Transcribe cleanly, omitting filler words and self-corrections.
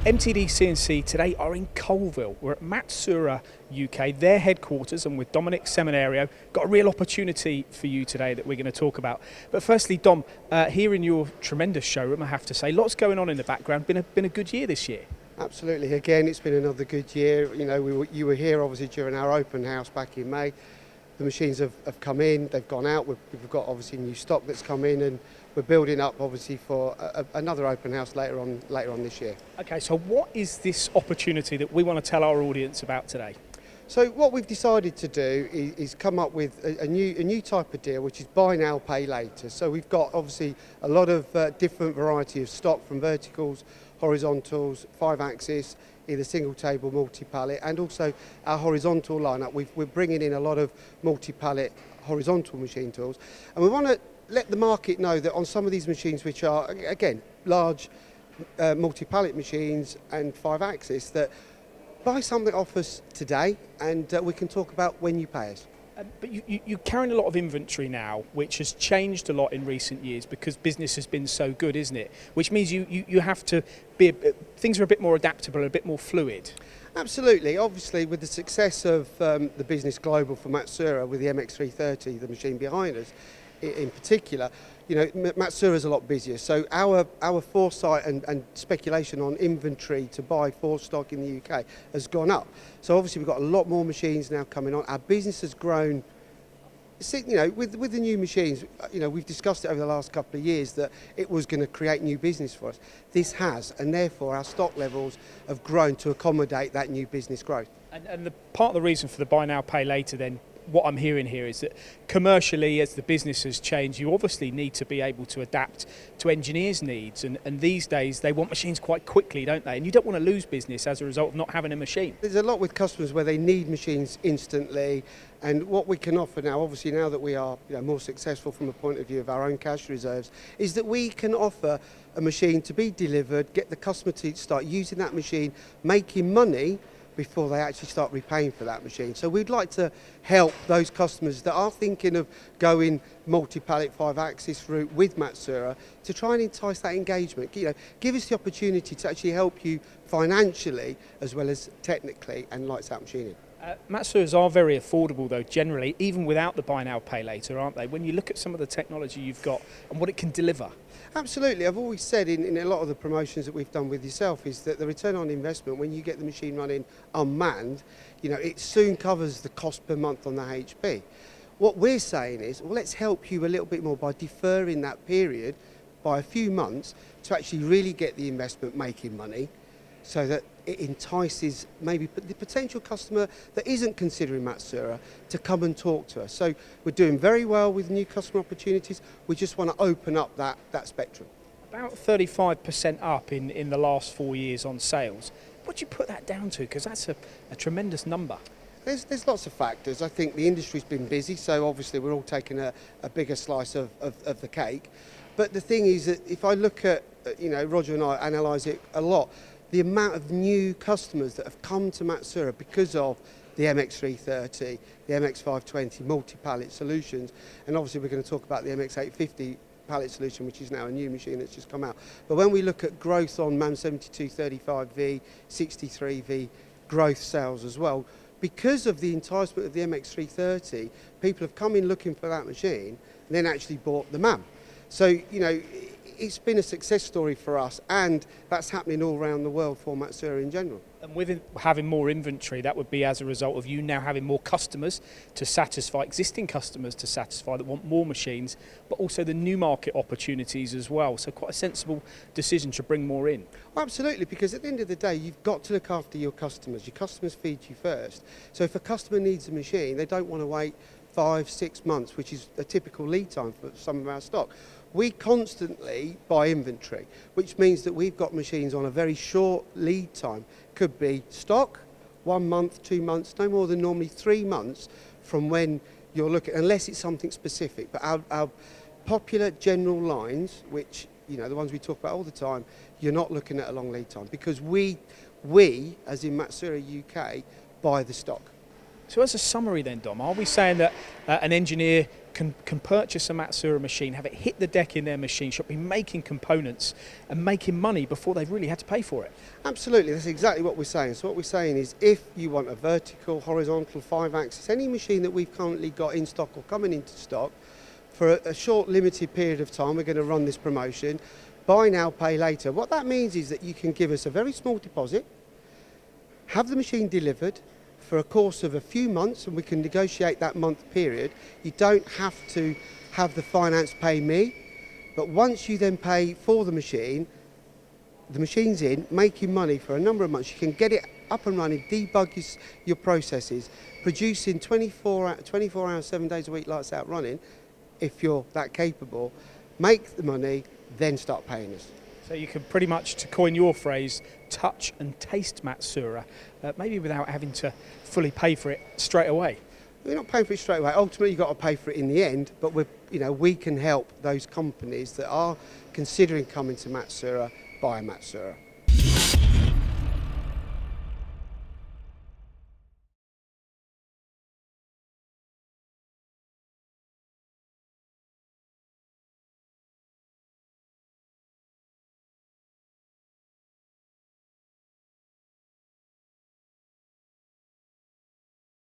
MTD CNC today are in Colville. We're at Matsuura UK, their headquarters, and with Dominic Seminario, got a real opportunity for you today that we're going to talk about. But firstly, Dom, here in your tremendous showroom, I have to say, lots going on in the background. Been a good year this year. Absolutely. Again, it's been another good year. You know, you were here obviously during our open house back in May. The machines have come in, they've gone out. We've got obviously new stock that's come in, and we're building up obviously for another open house later on this year. Okay, so what is this opportunity that we want to tell our audience about today? So what we've decided to do is come up with a new type of deal, which is buy now, pay later. So we've got obviously a lot of different variety of stock, from verticals, horizontals, 5-axis, either single table, multi-pallet, and also our horizontal lineup. We're bringing in a lot of multi-pallet horizontal machine tools, and we want to let the market know that on some of these machines, which are again large multi-pallet machines and 5-axis, that buy something off us today, and we can talk about when you pay us. But you're carrying a lot of inventory now, which has changed a lot in recent years because business has been so good, isn't it? Which means you have to be, things are a bit more adaptable, a bit more fluid. Absolutely. Obviously, with the success of the business global for Matsuura, with the MX330, the machine behind us, in particular, you know, Matsuura's a lot busier. So our foresight and speculation on inventory to buy for stock in the UK has gone up. So obviously we've got a lot more machines now coming on. Our business has grown. You know, with the new machines, you know, we've discussed it over the last couple of years that it was going to create new business for us. This has, and therefore our stock levels have grown to accommodate that new business growth. And the part of the reason for the buy now, pay later then, what I'm hearing here is that commercially, as the business has changed, you obviously need to be able to adapt to engineers' needs. And these days, they want machines quite quickly, don't they? And you don't want to lose business as a result of not having a machine. There's a lot with customers where they need machines instantly. And what we can offer now, obviously now that we are, you know, more successful from a point of view of our own cash reserves, is that we can offer a machine to be delivered, get the customer to start using that machine, making money before they actually start repaying for that machine. So we'd like to help those customers that are thinking of going multi-pallet 5-axis route with Matsuura to try and entice that engagement. You know, give us the opportunity to actually help you financially as well as technically and lights out machining. Matsuuras are very affordable though, generally, even without the buy now, pay later, aren't they? When you look at some of the technology you've got and what it can deliver. Absolutely. I've always said in a lot of the promotions that we've done with yourself is that the return on investment, when you get the machine running unmanned, you know, it soon covers the cost per month on the HP. What we're saying is, well, let's help you a little bit more by deferring that period by a few months to actually really get the investment making money, so that it entices maybe the potential customer that isn't considering Matsuura to come and talk to us. So we're doing very well with new customer opportunities. We just want to open up that spectrum. About 35% up in the last 4 years on sales. What do you put that down to? Because that's a tremendous number. There's lots of factors. I think the industry's been busy, so obviously we're all taking a bigger slice of the cake. But the thing is that if I look at, you know, Roger and I analyse it a lot, the amount of new customers that have come to Matsuura because of the MX330, the MX520 multi-pallet solutions, and obviously we're going to talk about the MX850 pallet solution, which is now a new machine that's just come out. But when we look at growth on MAM 7235V, 63V, growth sales as well, because of the enticement of the MX330, people have come in looking for that machine and then actually bought the MAM. So, you know, it's been a success story for us, and that's happening all around the world for Matsuura in general. And with having more inventory, that would be as a result of you now having more customers to satisfy, existing customers to satisfy that want more machines, but also the new market opportunities as well. So quite a sensible decision to bring more in. Well, absolutely, because at the end of the day, you've got to look after your customers. Your customers feed you first. So if a customer needs a machine, they don't want to wait 5-6 months, which is a typical lead time for some of our stock. We constantly buy inventory, which means that we've got machines on a very short lead time. Could be stock, 1 month, 2 months, no more than normally 3 months from when you're looking, unless it's something specific. But our popular general lines, which, you know, the ones we talk about all the time, you're not looking at a long lead time, because we as in Matsuura UK, buy the stock. So as a summary then, Dom, are we saying that an engineer can purchase a Matsuura machine, have it hit the deck in their machine shop, be making components and making money before they've really had to pay for it. Absolutely, that's exactly what we're saying. So what we're saying is if you want a vertical, horizontal, 5-axis, any machine that we've currently got in stock or coming into stock, for a short limited period of time we're going to run this promotion, buy now, pay later. What that means is that you can give us a very small deposit, have the machine delivered for a course of a few months, and we can negotiate that month period. You don't have to have the finance pay me, but once you then pay for the machine's in, making money for a number of months, you can get it up and running, debug your processes, producing 24 hours, 7 days a week, lights out running, if you're that capable, make the money, then start paying us. So you can pretty much, to coin your phrase, touch and taste Matsuura, maybe without having to fully pay for it straight away. We're not paying for it straight away. Ultimately, you've got to pay for it in the end, but we can help those companies that are considering coming to Matsuura buy a Matsuura.